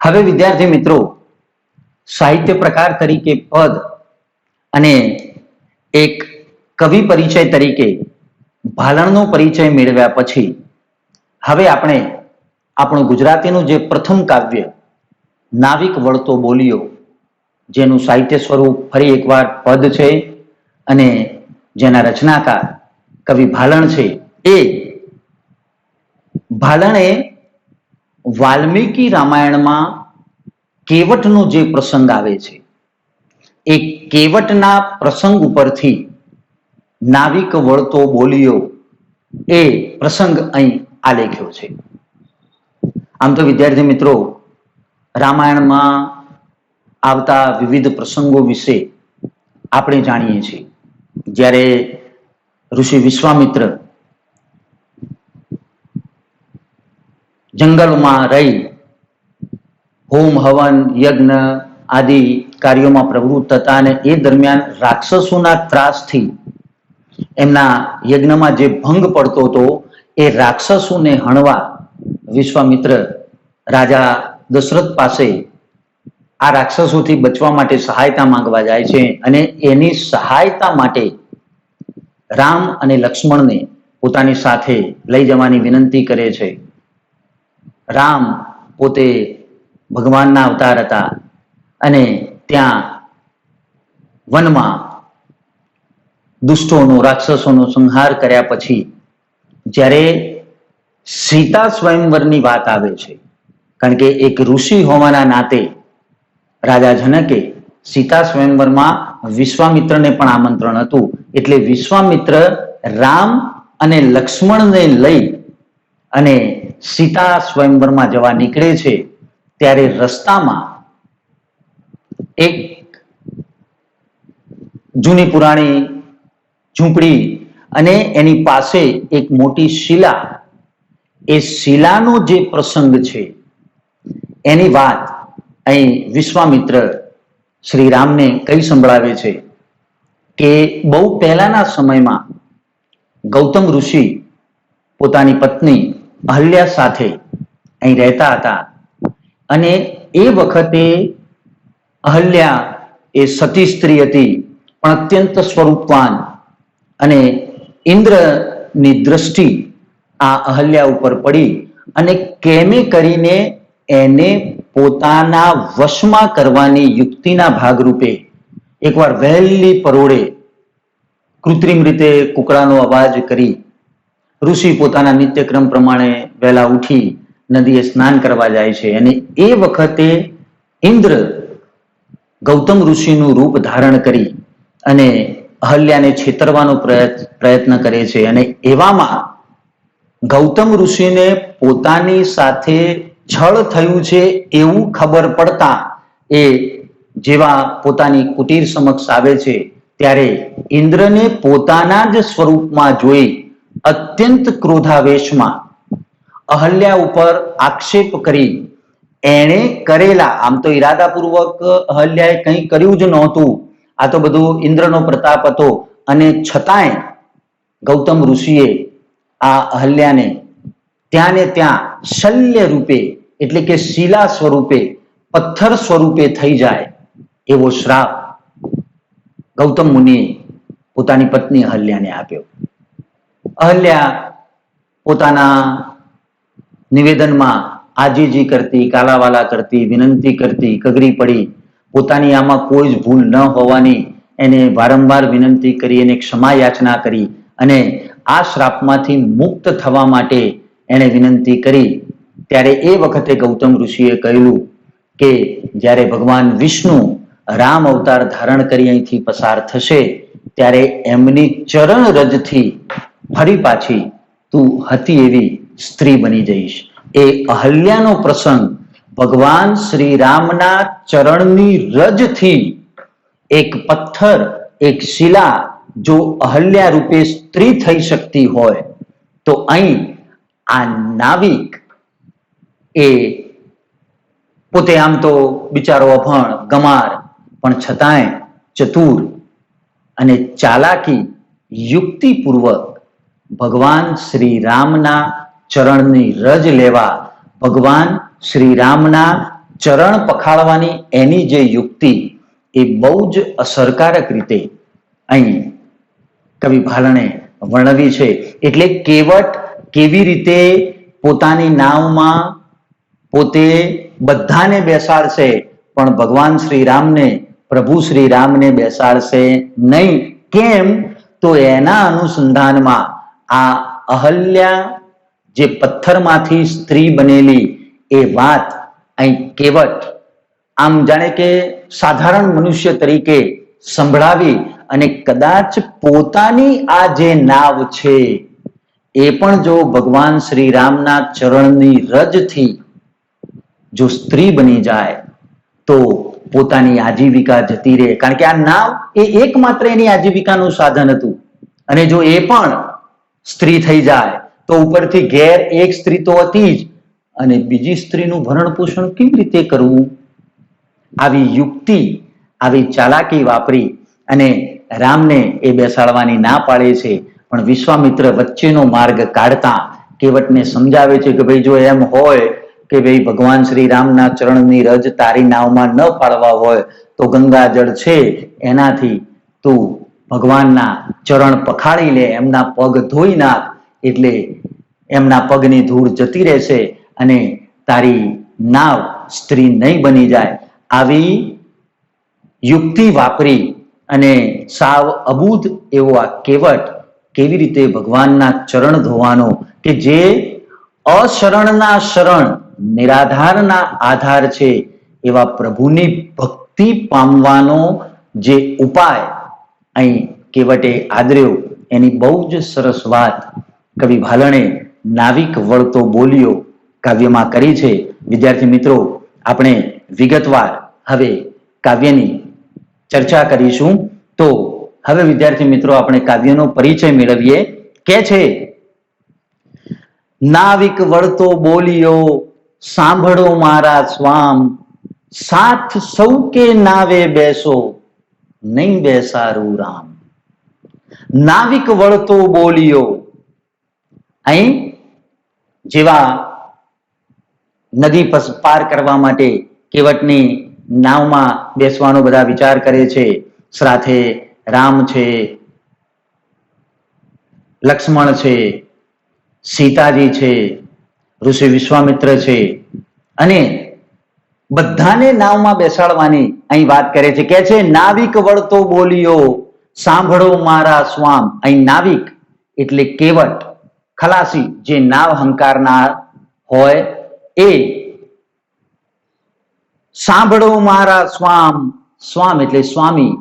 હવે વિદ્યાર્થી મિત્રો, સાહિત્ય પ્રકાર તરીકે પદ અને એક કવિ પરિચય તરીકે ભાલણનો પરિચય મેળવ્યા પછી હવે આપણે આપણું ગુજરાતીનું જે પ્રથમ કાવ્ય નાવિક વળતો બોલિયો, જેનું સાહિત્ય સ્વરૂપ ફરી એકવાર પદ છે અને જેના રચનાકાર કવિ ભાલણ છે, એ ભાલણે વાલ્મીકી રામાયણમાં કેવટનો જે પ્રસંગ આવે છે, એ કેવટના પ્રસંગ ઉપરથી નાવિક વળતો બોલિયો એ પ્રસંગ અહીં આલેખ્યો છે. આમ તો વિદ્યાર્થી મિત્રો, રામાયણમાં આવતા વિવિધ પ્રસંગો વિશે આપણે જાણીએ છીએ. જ્યારે ઋષિ વિશ્વામિત્ર જંગલમાં રહી હોમ હવન યજ્ઞ આદિ કાર્યોમાં પ્રવૃત્ત હતા અને એ દરમિયાન રાક્ષસોના ત્રાસથી એમના યજ્ઞમાં જે ભંગ પડતો હતો, એ રાક્ષસોને હણવા વિશ્વામિત્ર રાજા દશરથ પાસે આ રાક્ષસોથી બચવા માટે સહાયતા માંગવા જાય છે અને એની સહાયતા માટે રામ અને લક્ષ્મણને પોતાની સાથે લઈ જવાની વિનંતી કરે છે. રામ પોતે ભગવાનના અવતાર હતા અને ત્યાં વનમાં દુષ્ટોનો રાક્ષસોનો સંહાર કર્યા પછી જ્યારે સીતા સ્વયંવરની વાત આવે છે, કારણ કે એક ઋષિ હોવાના નાતે રાજા જનકે સીતા સ્વયંવરમાં વિશ્વામિત્રને પણ આમંત્રણ હતું, એટલે વિશ્વામિત્ર રામ અને લક્ષ્મણને લઈ અને સીતા સ્વયંવરમાં જવા નીકળે છે. ત્યારે રસ્તામાં એક જૂની પુરાણી ઝૂંપડી અને એની પાસે એક મોટી શિલા, એ શિલાનો જે પ્રસંગ છે એની વાત અહીં વિશ્વામિત્ર શ્રી રામને કઈ સંભળાવે છે કે બહુ પહેલાના સમયમાં ગૌતમ ઋષિ પોતાની પત્ની અહલ્યા સાથે અહીં રહેતા હતા અને એ વખતે અહલ્યા એ સતી સ્ત્રી હતી, પણ અત્યંત સ્વરૂપવાન, અને ઇન્દ્રની દ્રષ્ટિ આ અહલ્યા ઉપર પડી અને કેમે કરીને એને પોતાના વશમાં કરવાની યુક્તિના ભાગરૂપે એકવાર વહેલી પરોળે કૃત્રિમ રીતે કુકડાનો અવાજ કરી ઋષિ પોતાના નિત્યક્રમ પ્રમાણે વહેલા ઉઠી નદીએ સ્નાન કરવા જાય છે અને એ વખતે ઇન્દ્ર ગૌતમ ઋષિનું રૂપ ધારણ કરી અને અહલ્યાને છેતરવાનો પ્રયત્ન કરે છે. અને એવામાં ગૌતમ ઋષિને પોતાની સાથે છળ થયું છે એવું ખબર પડતા એ જેવા પોતાની કુટીર સમક્ષ આવે છે, ત્યારે ઇન્દ્રને પોતાના જ સ્વરૂપમાં જોઈ અત્યંત ક્રોધાવેશમાં અહલ્યા ઉપર આક્ષેપ કરી એણે કરેલા, આમ તો ઈરાદાપૂર્વક અહલ્યાએ કંઈ કર્યું જ નહોતું, આ તો બધું ઇન્દ્રનો પ્રતાપ હતો, અને છતાંય ગૌતમ ઋષિએ આ અહલ્યાને ત્યાં ને ત્યાં શલ્ય રૂપે એટલે કે શિલા સ્વરૂપે, પથ્થર સ્વરૂપે થઈ જાય એવો શ્રાપ ગૌતમ મુનિએ પોતાની પત્ની અહલ્યાને આપ્યો. અહલ્યા પોતાના નિવેદનમાં આજીજી કરતી, કાલાવાલા કરતી, વિનંતી કરતી, કગરી પડી, પોતાની આમાં કોઈ જ ભૂલ ન હોવાની એને વારંવાર વિનંતી કરી, એને ક્ષમા યાચના કરી અને આ શ્રાપમાંથી મુક્ત થવા માટે એણે વિનંતી કરી. ત્યારે એ વખતે ગૌતમ ઋષિએ કહેલું કે જ્યારે ભગવાન વિષ્ણુ રામ અવતાર ધારણ કરી અહીંથી પસાર થશે ત્યારે એમની ચરણ રજથી ફરી પાછી તું હતી એવી સ્ત્રી બની જઈશ. એ અહલ્યાનો પ્રસંગ ભગવાન શ્રી રામના ચરણની રજથી એક પથ્થર, એક શિલા જો અહલ્યા રૂપે સ્ત્રી થઈ શકતી હોય, તો અહીં આ નાવિક એ પોતે આમ તો બિચારો અભણ ગમાર, પણ છતાંય ચતુર અને ચાલાકી યુક્તિપૂર્વક ભગવાન શ્રી રામના ચરણની રજ લેવા, ભગવાન શ્રી રામના ચરણ પખાળવાની એની જે યુક્તિ એ બહુ જ અસરકારક રીતે અહીં કવિ ભાલણે વર્ણવી છે. એટલે કેવટ કેવી રીતે પોતાની નાવમાં પોતે બધાને બેસાડશે પણ ભગવાન શ્રી રામને, પ્રભુ શ્રી રામને બેસાડશે નહીં. કેમ? તો એના અનુસંધાનમાં આ અહલ્યા જે પથ્થરમાંથી સ્ત્રી બનેલી એ વાત અહીં કેવટ આમ જાણે કે સાધારણ મનુષ્ય તરીકે સંભળાવી અને કદાચ પોતાની આ જે નાવ છે એ પણ જો ભગવાન શ્રી રામના ચરણની રજથી જો સ્ત્રી બની જાય તો પોતાની આજીવિકા જતી રહે. કારણ કે આ નાવ એ એકમાત્ર એની આજીવિકાનું સાધન હતું અને જો એ પણ સ્ત્રી થઈ જાય તો ઉપરથી ઘેર એક સ્ત્રી તો હતી જ અને બીજી સ્ત્રીનું ભરણ પોષણ કેવી રીતે કરવું? આવી યુક્તિ, આવી ચાલાકી વાપરી અને રામને એ બેસાડવાની ના પાડે છે. પણ વિશ્વામિત્ર વચ્ચેનો માર્ગ કાઢતા કેવટને સમજાવે છે કે ભાઈ જો એમ હોય કે ભાઈ ભગવાન શ્રી રામના ચરણની રજ તારી નાવમાં ન પાડવા હોય તો ગંગાજળ છે એનાથી તું ભગવાનના ચરણ પખાળી લે, એમના પગ ધોઈ નાખ, એટલે એમના પગની ધૂળ જતી રહેશે અને તારી નાવ સ્ત્રી નહીં બની જાય. આવી યુક્તિ વાપરી અને સાવ અબૂધ એવો આ કેવટ કેવી રીતે ભગવાનના ચરણ ધોવાનો કે જે અશરણના શરણ, નિરાધારના આધાર છે એવા પ્રભુની ભક્તિ પામવાનો જે ઉપાય અહીં કેવટે આદર્યો એની બહુ જ સરસ વાત કવિ ભાલણે નાવિક વળતો બોલ્યો કાવ્યમાં કરી છે. વિદ્યાર્થી મિત્રો, આપણે વિગતવાર હવે કાવ્યની ચર્ચા કરીશું. તો હવે વિદ્યાર્થી મિત્રો આપણે કાવ્યનો પરિચય મેળવીએ. કે છે નાવિક વળતો બોલ્યો સાંભળો મારા સ્વામ, સાથ સૌ કે નાવે બેસો નહીં બેસારું રામ. નાવિક વળતો બોલ્યો, અહીં જેવા નદી પાર કરવા માટે કેવટની નાવમાં બેસવાનો બધા વિચાર કરે છે. સાથે રામ છે, લક્ષ્મણ છે, સીતાજી છે, ઋષિ વિશ્વામિત્ર છે અને બધાને નાવમાં બેસાડવાની અહીં વાત કરે છે. કે છે નાવિક વળતો બોલ્યો સાંભળો મારા સ્વામ. અહીં નાવિક એટલે કેવટ, ખલાસી, જે નાવ હંકારનાર હોય એ. સાંભળો મારા સ્વામ, સ્વામ એટલે સ્વામી,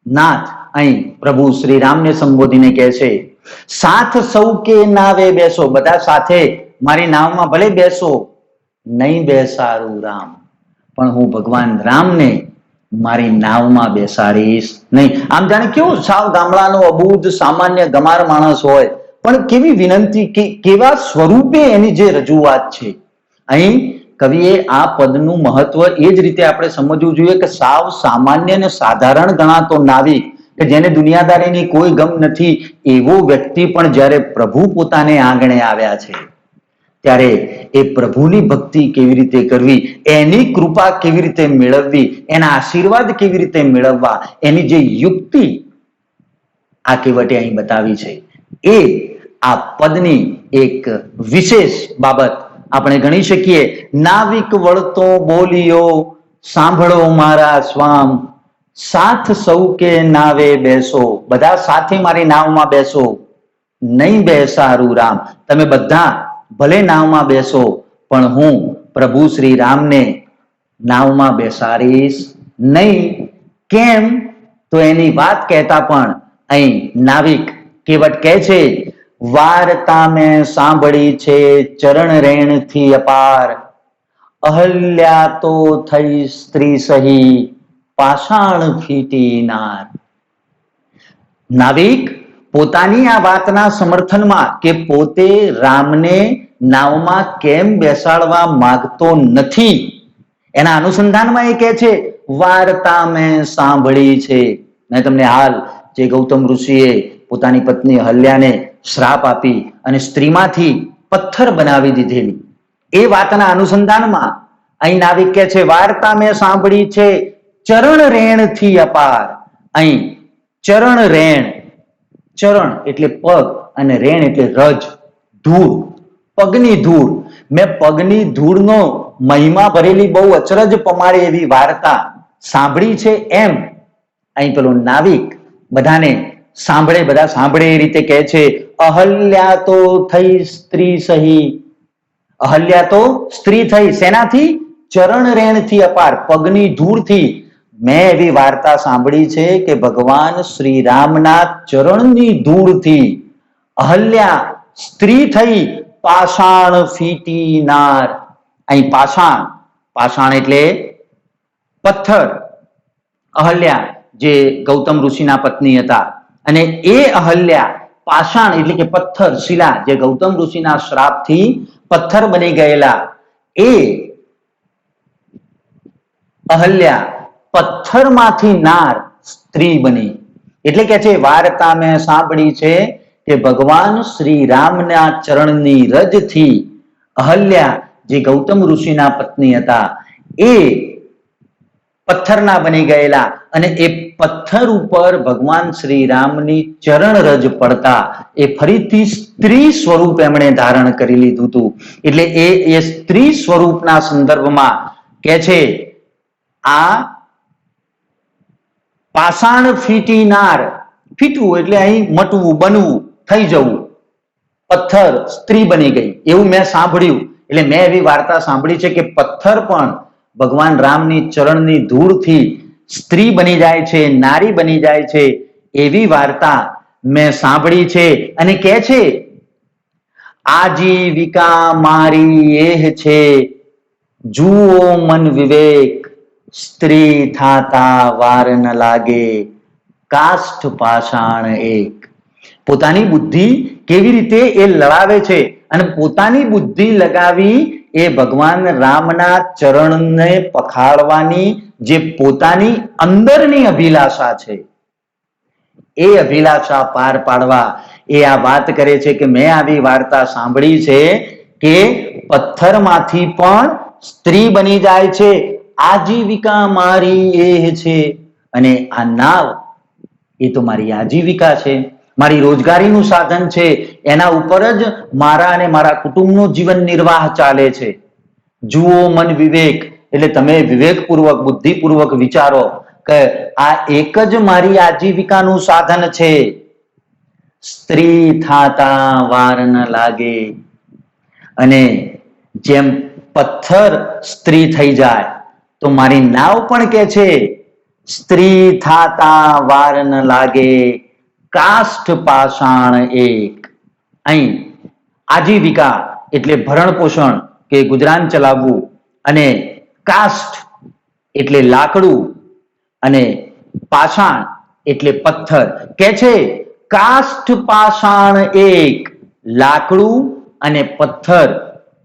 નાથ. અહીં પ્રભુ શ્રી રામને સંબોધીને કહે છે સાથ સૌ કે નાવે બેસો, બધા સાથે મારી નાવમાં ભલે બેસો, નહીં બેસારું રામ, પણ હું ભગવાન રામને મારી નાવમાં બેસાડીશ નહીં. આમ જાણે કેવું સાવ ગામડાનો અબૂધ સામાન્ય ગમાર માણસ હોય પણ કેવી વિનંતી, કેવા સ્વરૂપે એની જે રજૂઆત છે. અહીં કવિએ આ પદનું મહત્વ એ જ રીતે આપણે સમજવું જોઈએ કે સાવ સામાન્ય અને સાધારણ ગણાતો નાવિક કે જેને દુનિયાદારીની કોઈ ગમ નથી એવો વ્યક્તિ પણ જ્યારે પ્રભુ પોતાને આંગણે આવ્યા છે ત્યારે એ પ્રભુની ભક્તિ કેવી રીતે કરવી, એની કૃપા કેવી રીતે મેળવવી, એના આશીર્વાદ કેવી રીતે મેળવવા, એની જે યુક્તિ આ કેવટે અહીં બતાવી છે એ આ પદની એક વિશેષ બાબત આપણે ગણી શકીએ. નાવિક વળતો બોલ્યો સાંભળો મારા સ્વામ, સાથ સૌ કે નાવે બેસો, બધા સાથે મારી નાવમાં બેસો, નહીં બેસારું રામ, તમે બધા ભલે નાવમાં બેસો પણ હું પ્રભુ શ્રી રામને નાવમાં બેસાડીશ નહીં. કેમ? તો એની વાત કહેતા પણ અહીં નાવિક કેવટ કહે છે વાર્તા મેં સાંભળી છે ચરણ રેણ થી અપાર, અહલ્યા તો થઈ સ્ત્રી સહી પાષાણ ફીટી નાર. નાવિક પોતાની આ વાતના સમર્થનમાં કે પોતે રામને નાવમાં કેમ બેસાડવા માંગતો નથી એના અનુસંધાનમાં એ કહે છે વાર્તા મેં સાંભળી છે. મેં તમને હાલ જે ગૌતમ ઋષિએ પોતાની પત્ની અહલ્યાને શ્રાપ આપી અને સ્ત્રીમાંથી પથ્થર બનાવી દીધેલી એ વાતના અનુસંધાનમાં અહીં નાવિક કે છે વાર્તા મેં સાંભળી છે ચરણ રેણ થી અપાર. અહીં ચરણ રેણ, ચરણ એટલે પગ અને રેણ એટલે રજ, ધૂળ, પગની ધૂળ. મેં પગની ધૂળનો મહિમા ભરેલી બહુ અચરજ પમાડે એવી વાર્તા સાંભળી છે એમ અહીં પેલો નાવિક બધાને સાંભળે, બધા સાંભળે એ રીતે કહે છે અહલ્યા તો થઈ સ્ત્રી સહી. અહલ્યા તો સ્ત્રી થઈ શેનાથી? ચરણ રેણથી અપાર, પગની ધૂળથી. મેં એવી વાર્તા સાંભળી છે કે ભગવાન શ્રી રામના ચરણની ધૂળથી અહલ્યા સ્ત્રી થઈ પાષાણ ફીટી નાર. અહીં પાષાણ, પાષાણ એટલે પથ્થર. અહલ્યા જે ગૌતમ ઋષિના પત્ની હતા અને એ અહલ્યા પાષાણ એટલે કે પથ્થર, શિલા જે ગૌતમ ઋષિના શ્રાપથી પથ્થર બની ગયેલા એ અહલ્યા પથ્થરમાંથી નાર સ્ત્રી બની. એટલે કે છે વાર્તા મેં સાંભળી છે કે ભગવાન શ્રી રામના ચરણની રજથી અહલ્યા જે ગૌતમ ઋષિના પત્ની હતા એ પથ્થરના બની ગયેલા અને એ પથ્થર ઉપર ભગવાન શ્રી રામની ચરણ રજ પડતા એ ફરીથી સ્ત્રી સ્વરૂપ એમણે ધારણ કરી લીધું હતું. એટલે એ સ્ત્રી સ્વરૂપના સંદર્ભમાં કે છે આ પાષાણ ફીટી નાર. ફીટવું એટલે અહીં મટવું, બનવું, થઈ જવું. પથ્થર સ્ત્રી બની ગઈ એવું મેં સાંભળ્યું. એટલે મેં એવી વાર્તા સાંભળી છે કે પથ્થર પણ ભગવાન રામની ચરણની ધૂળથી સ્ત્રી બની જાય છે, નારી બની જાય છે એવી વાર્તા મેં સાંભળી છે. અને કહે છે આજીવિકા મારી એહ છે જુઓ મન વિવેક સ્ત્રી થાતા વાર ન લાગે કાષ્ઠ પાષાણ એક. પોતાની બુદ્ધિ કેવી રીતે એ લડાવે છે અને પોતાની બુદ્ધિ લગાવી એ ભગવાન રામના ચરણને પખાળવાની જે પોતાની અંદરની અભિલાષા છે એ અભિલાષા પાર પાડવા એ આ વાત કરે છે કે મેં આવી વાર્તા સાંભળી છે કે પથ્થરમાંથી પણ સ્ત્રી બની જાય છે. આજીવિકા મારી એ છે અને આ નાવ એ તો મારી આજીવિકા છે, મારી રોજગારીનું સાધન છે. એના ઉપર જ મારા અને મારા કુટુંબનો જીવન નિર્વાહ ચાલે છે. જુઓ મન વિવેક એટલે તમે વિવેકપૂર્વક, બુદ્ધિપૂર્વક વિચારો કે આ એક જ મારી આજીવિકાનું સાધન છે. સ્ત્રી થાતા વાર ન લાગે. અને જેમ પથ્થર સ્ત્રી થઈ જાય તો મારી નાવ પણ કે છે સ્ત્રી થાતા વાર ન લાગે કાષ્ઠ પાષાણ એક. અહીં આજીવિકા એટલે ભરણ પોષણ કે ગુજરાન ચલાવવું અને કાષ્ઠ એટલે લાકડું અને પાષાણ એટલે પથ્થર. કે છે કાષ્ઠ પાષાણ એક. લાકડું અને પથ્થર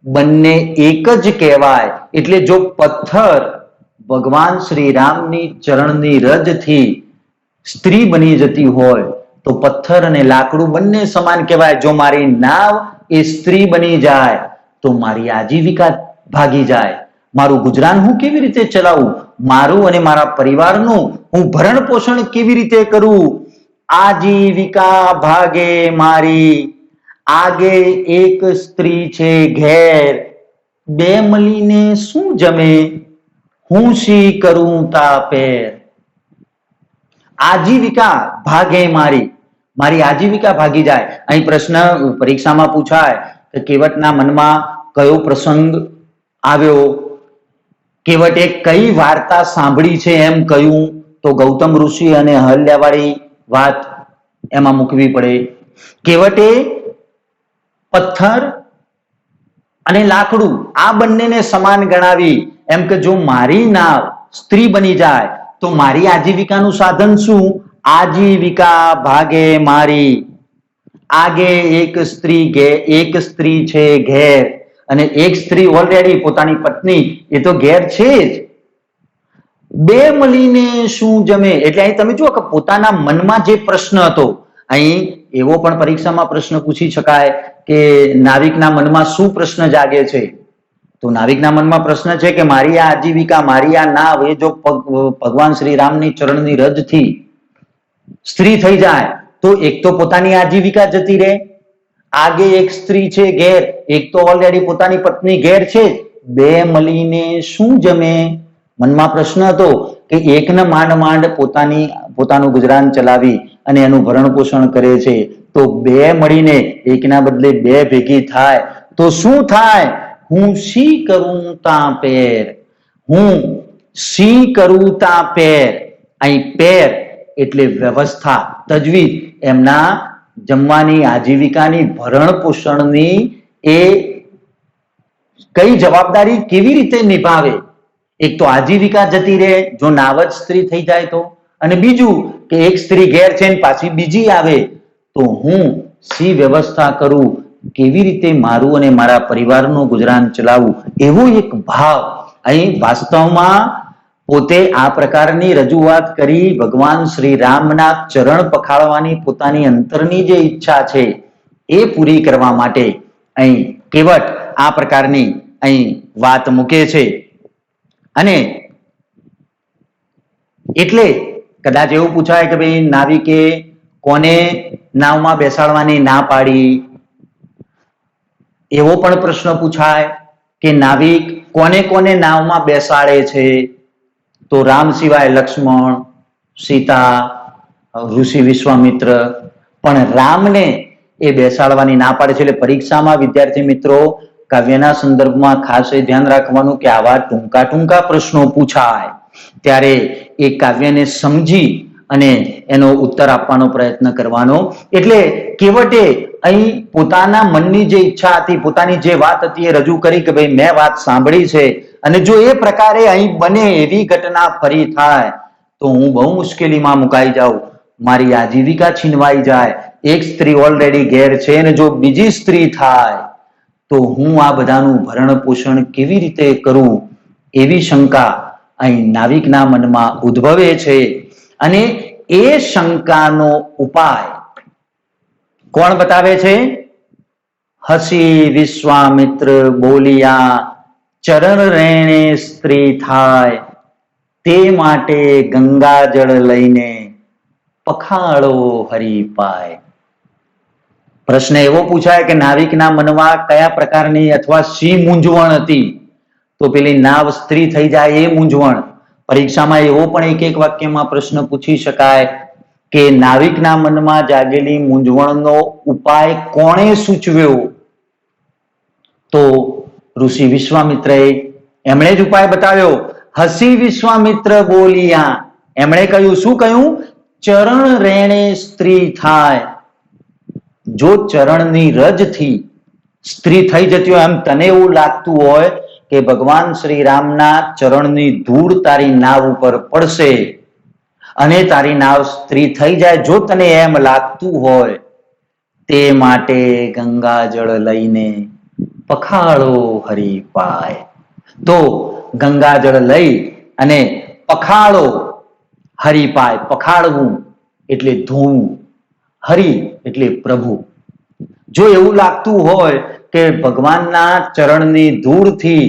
બંને એક જ કહેવાય. એટલે જો પથ્થર ભગવાન શ્રી રામની ચરણની રજથી સ્ત્રી બની જતી હોય તો પથ્થર અને લાકડું બંને સમાન કહેવાય. જો મારી નાવ એ સ્ત્રી બની જાય તો મારી આજીવિકા ભાગી જાય. મારું ગુજરાન હું કેવી રીતે ચલાવું, મારું અને મારા પરિવારનું હું ભરણ પોષણ કેવી રીતે કરું. આજીવિકા ભાગે મારી આગે એક સ્ત્રી છે ઘેર બે મળીને શું જમે હું શી કરું તા પેર. આજીવિકા ભાગે મારી, મારી આજીવિકા ભાગી જાય. અહીં પ્રશ્ન પરીક્ષામાં પૂછાય કે કેવટના મનમાં કયો પ્રસંગ આવ્યો, કેવટે કઈ વાર્તા સાંભળી છે એમ કહ્યું તો ગૌતમ ઋષિ અને અહલ્યાવાળી વાત એમાં મૂકવી પડે. કેવટે પથ્થર અને લાકડું આ બંનેને સમાન ગણાવી એમ કે જો મારી નાવ સ્ત્રી બની જાય તો મારી આજીવિકાનું સાધન શું? આજીવિકા ભાગે મારી આગે એક સ્ત્રી છે ઘેર. અને એક સ્ત્રી ઓલરેડી પોતાની પત્ની એ તો ઘેર છે જ. બે મળીને શું જમે એટલે અહીં તમે જુઓ કે પોતાના મનમાં જે પ્રશ્ન હતો, અહીં એવો પણ પરીક્ષામાં પ્રશ્ન પૂછી શકાય કે નાવિકના મનમાં શું પ્રશ્ન જાગે છે. તો તો નાવિકના મનમાં પ્રશ્ન છે કે મારી આ આજીવિકા, મારી આ નાવ એ જો ભગવાન શ્રી રામની ચરણની રજથી સ્ત્રી થઈ જાય તો એક તો પોતાની આજીવિકા જતી રહે, આગે એક સ્ત્રી છે ઘેર, એક તો ઓલરેડી પોતાની પત્ની ઘેર છે, બે મળીને શું જમે? મનમાં પ્રશ્ન હતો કે એકને માંડ માંડ પોતાનું ગુજરાન ચલાવી અને એનું ભરણ પોષણ કરે છે, તો બે મળીને એકના બદલે બે ભેગી થાય તો શું થાય? હું સી કરું તા પેર, હું સી કરું તા પેર. અહીં પેર એટલે વ્યવસ્થા, તજવીજ, એમના જમવાની, આજીવિકાની, ભરણ પોષણની એ કઈ જવાબદારી કેવી રીતે નિભાવે? એક તો આજીવિકા જતી રહે જો નાવ જ સ્ત્રી થઈ જાય તો, અને બીજું કે એક સ્ત્રી ઘેર છે ને પાછી બીજી આવે તો હું સી વ્યવસ્થા કરું, કેવી રીતે મારું અને મારા પરિવારનું ગુજરાન ચલાવવું? એવો એક ભાવ અહીં વાસ્તવમાં પોતે આ પ્રકારની રજૂઆત કરી ભગવાન શ્રી રામના ચરણ પખાળવાની પોતાની અંતરની જે ઈચ્છા છે એ પૂરી કરવા માટે અહીં કેવટ આ પ્રકારની અહીં વાત મૂકે છે. અને એટલે કદાચ એવું પૂછાય કે ભાઈ નાવિકે કોને નાવમાં બેસાડવાની ના પાડી, એવો પણ પ્રશ્ન પૂછાય કે નાવિક કોને કોને નાવમાં બેસાડે છે? તો રામ સિવાય લક્ષ્મણ, સીતા, ઋષિ વિશ્વામિત્ર, પણ રામને એ બેસાડવાની ના પાડે છે. એટલે પરીક્ષામાં વિદ્યાર્થી મિત્રો કાવ્યના સંદર્ભમાં ખાસ એ ધ્યાન રાખવાનું કે આવા ટૂંકા પ્રશ્નો પૂછાય ત્યારે એ કાવ્યને સમજી અને એનો ઉત્તર આપવાનો પ્રયત્ન કરવાનો. એટલે કેવટે અહીં પોતાના મનની જે ઈચ્છા હતી, પોતાની જે વાત હતી એ રજૂ કરી કે ભાઈ મેં વાત સાંભળી છે અને જો એ પ્રકારે અહીં બને એવી ઘટના ફરી થાય તો હું બહુ મુશ્કેલીમાં મુકાઈ જાઉં, મારી આજીવિકા છીનવાઈ જાય, એક સ્ત્રી ઓલરેડી ઘેર છે અને જો બીજી સ્ત્રી થાય તો હું આ બધાનું ભરણ પોષણ કેવી રીતે કરું? એવી શંકા અહીં નાવિકના મનમાં ઉદ્ભવે છે. અને એ શંકાનો ઉપાય કોણ બતાવે છે? હસી વિશ્વામિત્ર બોલિયા, ચરણ રેણે સ્ત્રી થાય, તે માટે ગંગાજળ લઈને પખાળો હરી પાય. પ્રશ્ન એવો પૂછાય કે નાવિકના મનમાં કયા પ્રકારની અથવા શી મૂંઝવણ હતી? તો પેલી નાવ સ્ત્રી થઈ જાય એ મૂંઝવણ. પરીક્ષામાં એવો પણ એક વાક્યમાં પ્રશ્ન પૂછી શકાય કે નાવિકના મનમાં જાગેલી મૂંઝવણનો ઉપાય કોણે સૂચવ્યો? તો ઋષિ વિશ્વામિત્રએ, એમણે જ ઉપાય બતાવ્યો. હસી વિશ્વામિત્ર બોલિયા, એમણે કહ્યું, શું કહ્યું? ચરણ રેણે સ્ત્રી થાય. જો ચરણની રજથી સ્ત્રી થઈ જતી હોય, એમ તને એવું લાગતું હોય કે ભગવાન શ્રી રામના ચરણની ધૂળ તારી નાવ ઉપર પડશે અને તારી નાવ સ્ત્રી થઈ જાય, જો તને એમ લાગતું હોય, તે માટે ગંગાજળ લઈને પખાળો હરી પાય. તો ગંગાજળ લઈ અને પખાળો હરી પાય. પખાળવું એટલે ધોવું, હરિ એટલે પ્રભુ. જો એવું લાગતું હોય કે ભગવાનના ચરણની ધૂળથી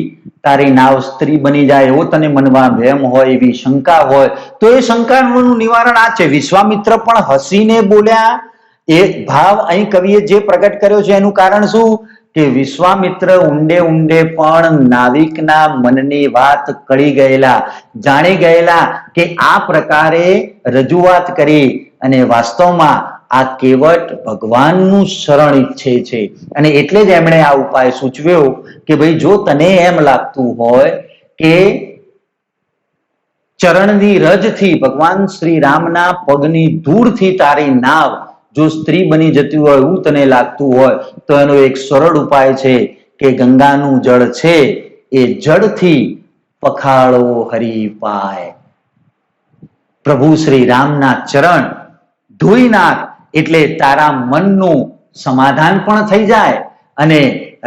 તારી નાવ સ્ત્રી બની જાય એવો તને મનમાં વહેમ હોય, એવી શંકા હોય, તો એ શંકાનું નિવારણ આ છે. વિશ્વામિત્ર પણ હસીને બોલ્યા. એ ભાવ અહીં કવિએ જે પ્રગટ કર્યો છે એનું કારણ શું? કે વિશ્વામિત્ર ઊંડે ઊંડે પણ નાવિકના મનની વાત કળી ગયેલા, જાણી ગયેલા કે આ પ્રકારે રજૂઆત કરી અને વાસ્તવમાં આ કેવટ ભગવાનનું શરણ ઈચ્છે છે. અને એટલે જ એમણે આ ઉપાય સૂચવ્યો કે ભાઈ જો તને એમ લાગતું હોય કે ચરણની રજથી, ભગવાન શ્રી રામના પગની ધૂળથી તારી નાવ જો સ્ત્રી બની જતી હોય એવું તને લાગતું હોય તો એનો એક સરળ ઉપાય છે કે ગંગાનું જળ છે એ જળથી પખાળો હરી પાય. પ્રભુ શ્રી રામના ચરણ ધોઈ નાખ એટલે તારા મનનું સમાધાન પણ થઈ જાય અને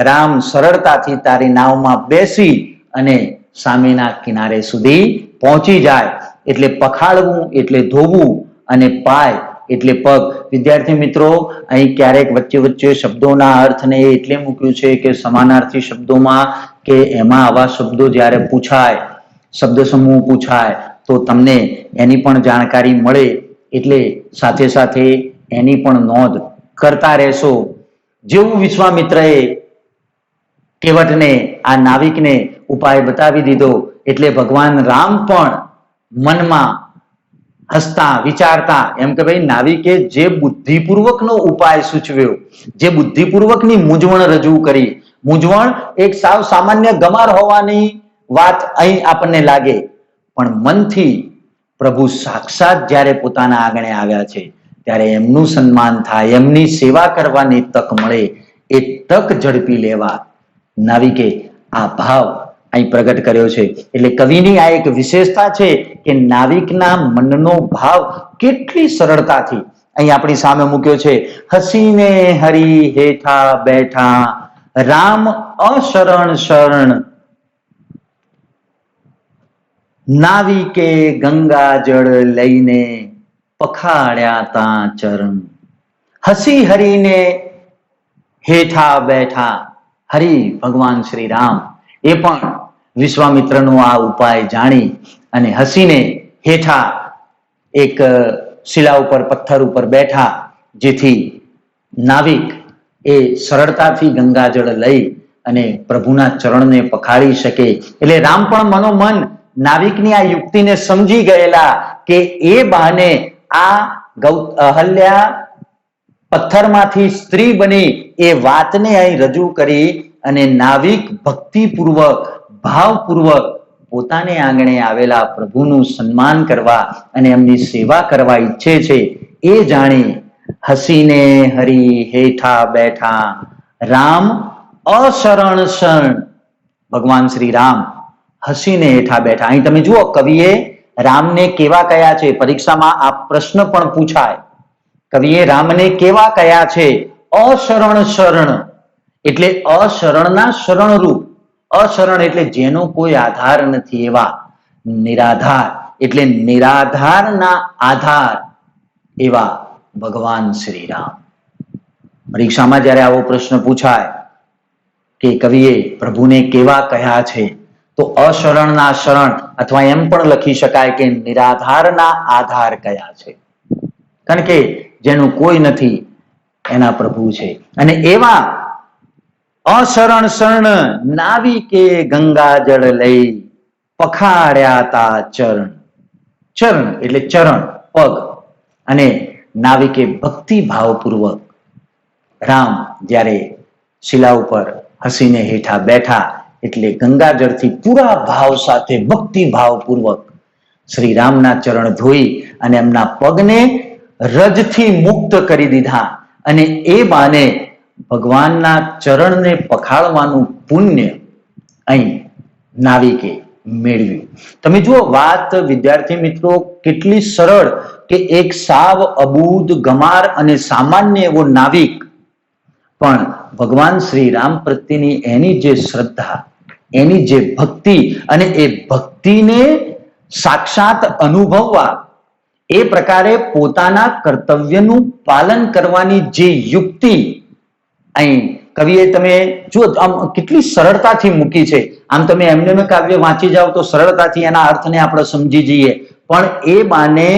રામ સરળતાથી તારી નાવમાં બેસી અને સામેના કિનારે સુધી પહોંચી જાય. એટલે પખાળવું એટલે ધોવું અને પાય એટલે પગ. વિદ્યાર્થી મિત્રો, અહીં ક્યારેક વચ્ચે વચ્ચે શબ્દોના અર્થને એટલે મૂક્યું છે કે સમાનાર્થી શબ્દોમાં કે એમાં આવા શબ્દો જ્યારે પૂછાય, શબ્દ સમૂહ પૂછાય તો તમને એની પણ જાણકારી મળે, એટલે સાથે સાથે એની પણ નોંધ કરતા રહેશો. જેવું વિશ્વામિત્રએ કેવટને, આ નાવિકને ઉપાય બતાવી દીધો એટલે ભગવાન રામ પણ મનમાં હસતા વિચારતા એમ કે ભાઈ નાવિકે જે બુદ્ધિપૂર્વકનો ઉપાય સૂચવ્યો, જે બુદ્ધિપૂર્વકની મૂંઝવણ રજૂ કરી, મૂંઝવણ એક સાવ સામાન્ય ગમાર હોવાની વાત અહીં આપણને લાગે, પણ મનથી પ્રભુ સાક્ષાત જ્યારે પોતાના આંગણે આવ્યા છે ત્યારે એમનું સન્માન થાય, એમની સેવા કરવાની તક મળે, એ તક ઝડપી લેવા નાવિકે આ ભાવ અહીં પ્રગટ કર્યો છે. એટલે કવિની આ એક વિશેષતા છે કે નાવિકના મનનો ભાવ કેટલી સરળતાથી અહીં આપણી સામે મૂક્યો છે. હસીને હરી હેઠા બેઠા, રામ અશરણ શરણ, નાવિકે ગંગા જળ લઈને પખાડ્યા તા ચરણ. હસી હરીને હેઠા બેઠા, હરિ ભગવાન શ્રી રામ એ પણ વિશ્વામિત્રનો આ ઉપાય જાણી અને હસીને હેઠા એક શિલા ઉપર, પથ્થર ઉપર બેઠા, જેથી નાવિક એ સરળતાથી ગંગાજળ લઈ અને પ્રભુના ચરણને પખાડી શકે. એટલે રામ પણ મનોમન નાવિકની આ યુક્તિને સમજી ગયેલા કે એ બહાને આ અહલ્યા પથ્થરમાંથી સ્ત્રી બની એ વાતને અહીં રજૂ કરી અને નાવિક ભક્તિપૂર્વક, ભાવપૂર્વક પોતાને આંગણે આવેલા પ્રભુનું સન્માન કરવા અને એમની સેવા કરવા ઈચ્છે છે. એ જાણી હસીને હરી હેઠા બેઠા, રામ અશરણ શરણ, ભગવાન શ્રી રામ હસીને હેઠા બેઠા. અહીં તમે જુઓ કવિએ રામને કેવા કયા છે, પરીક્ષામાં આ પ્રશ્ન પણ પૂછાય, કવિએ રામને કેવા કયા છે? અશરણ શરણ એટલે અશરણના શરણરૂપ, અશરણ એટલે જેનો કોઈ આધાર નથી એવા, નિરાધાર એટલે નિરાધારના આધાર એવા ભગવાન શ્રી રામ. પરીક્ષામાં જ્યારે આવો પ્રશ્ન પૂછાય કે કવિએ પ્રભુને કેવા કહ્યા છે, તો અશરણના શરણ, અથવા એમ પણ લખી શકાય કે નિરાધારના આધાર કયા છે, કારણ કે જેનું કોઈ નથી એના પ્રભુ છે. અને એવા અશરણ શરણ, નાવિકે ગંગા જળ લઈ પખાડ્યા તા ચરણ. ચરણ એટલે ચરણ, પગ, અને નાવિકે ભક્તિ ભાવપૂર્વક રામ જ્યારે શિલા ઉપર હસીને હેઠા બેઠા એટલે ગંગાજળથી પૂરા ભાવ સાથે ભક્તિ ભાવપૂર્વક શ્રી રામના ચરણ ધોઈ અને એમના પગને રજથી મુક્ત કરી દીધા, અને એ બાને ભગવાનના ચરણને પખાળવાનું પુણ્ય અહીં નાવિકે મેળવ્યું. તમે જુઓ વાત વિદ્યાર્થી મિત્રો કેટલી સરળ કે એક સાવ અબૂધ, ગમાર અને સામાન્ય એવો નાવિક પણ ભગવાન શ્રી રામ પ્રત્યેની એની જે શ્રદ્ધા, એની જે ભક્તિ, અને એ ભક્તિને સાક્ષાત અનુભવવા એ પ્રકારે પોતાના કર્તવ્યનું પાલન કરવાની જે યુક્તિ અહીં કવિએ તમે જુઓ આમ કેટલી સરળતાથી મૂકી છે. આમ તમે એમને કાવ્ય વાંચી જાઓ તો સરળતાથી એના અર્થને આપણે સમજી જઈએ, પણ એ બાને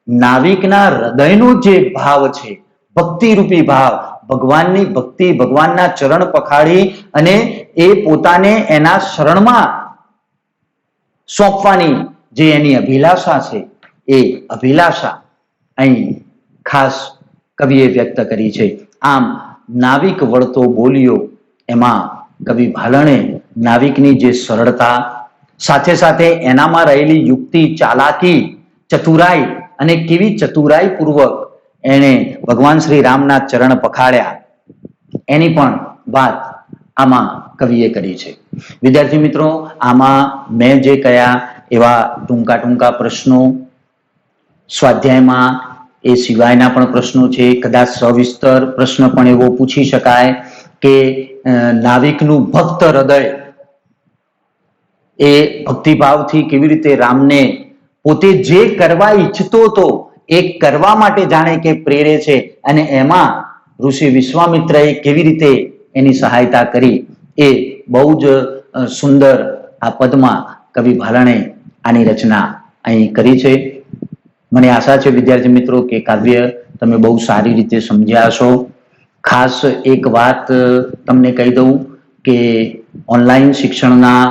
નાવિકના હૃદયનો જે ભાવ છે, ભક્તિરૂપી ભાવ, ભગવાનની ભક્તિ, ભગવાનના ચરણ પખાડી અને એ પોતાને એના શરણમાં સોંપવાની જે એની અભિલાષા છે, એ અભિલાષા અહીં ખાસ કવિએ વ્યક્ત કરી છે. આમ નાવિક વળતો બોલ્યો, એમાં કવિ ભાલણે નાવિકની જે સરળતા, સાથે સાથે એનામાં રહેલી યુક્તિ, ચાલાકી, ચતુરાઈ, અને કેવી ચતુરાઈ પૂર્વક એને ભગવાન શ્રી રામના ચરણ પખાડ્યા, એની પણ વાત આમાં કવિએ કરી છે. વિદ્યાર્થી મિત્રો, આમાં મેં જે કયા એવા ટૂંકા ટૂંકા પ્રશ્નો, સ્વાધ્યાયમાં એ સિવાયના પણ પ્રશ્નો છે, કદાચ સવિસ્તર પ્રશ્ન પણ એવો પૂછી શકાય કે નાવિકનું ભક્ત હૃદય એ ભક્તિભાવથી કેવી રીતે રામને પોતે જે કરવા ઈચ્છતો હતો એ કરવા માટે જાણે કે પ્રેરે છે, અને એમાં ઋષિ વિશ્વામિત્રએ કેવી રીતે એની સહાયતા કરી, એ બહુ જ સુંદર આ પદમાં કવિ ભાલાણે આની રચના અહીં કરી છે. મને આશા છે વિદ્યાર્થી મિત્રો કે કાવ્ય તમે બહુ સારી રીતે સમજ્યા છો. ખાસ એક વાત તમને કહી દઉં કે ઓનલાઈન શિક્ષણના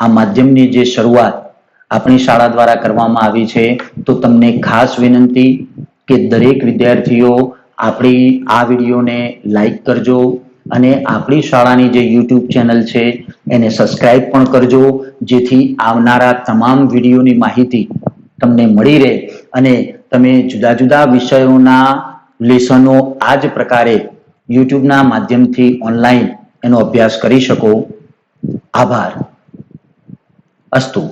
આ માધ્યમની જે શરૂઆત આપણી શાળા દ્વારા કરવામાં આવી છે, તો તમને ખાસ વિનંતી કે દરેક વિદ્યાર્થીઓ આપણી આ વિડીયોને લાઈક કરજો અને આપણી શાળાની જે યુટ્યુબ ચેનલ છે એને સબસ્ક્રાઇબ પણ કરજો, જેથી આવનારા તમામ વિડીયોની માહિતી તમને મળી રહે અને તમે જુદા જુદા વિષયોના લેસનો આ જ પ્રકારે યુટ્યુબના માધ્યમથી ઓનલાઈન એનો અભ્યાસ કરી શકો. આભાર. અસ્તુ.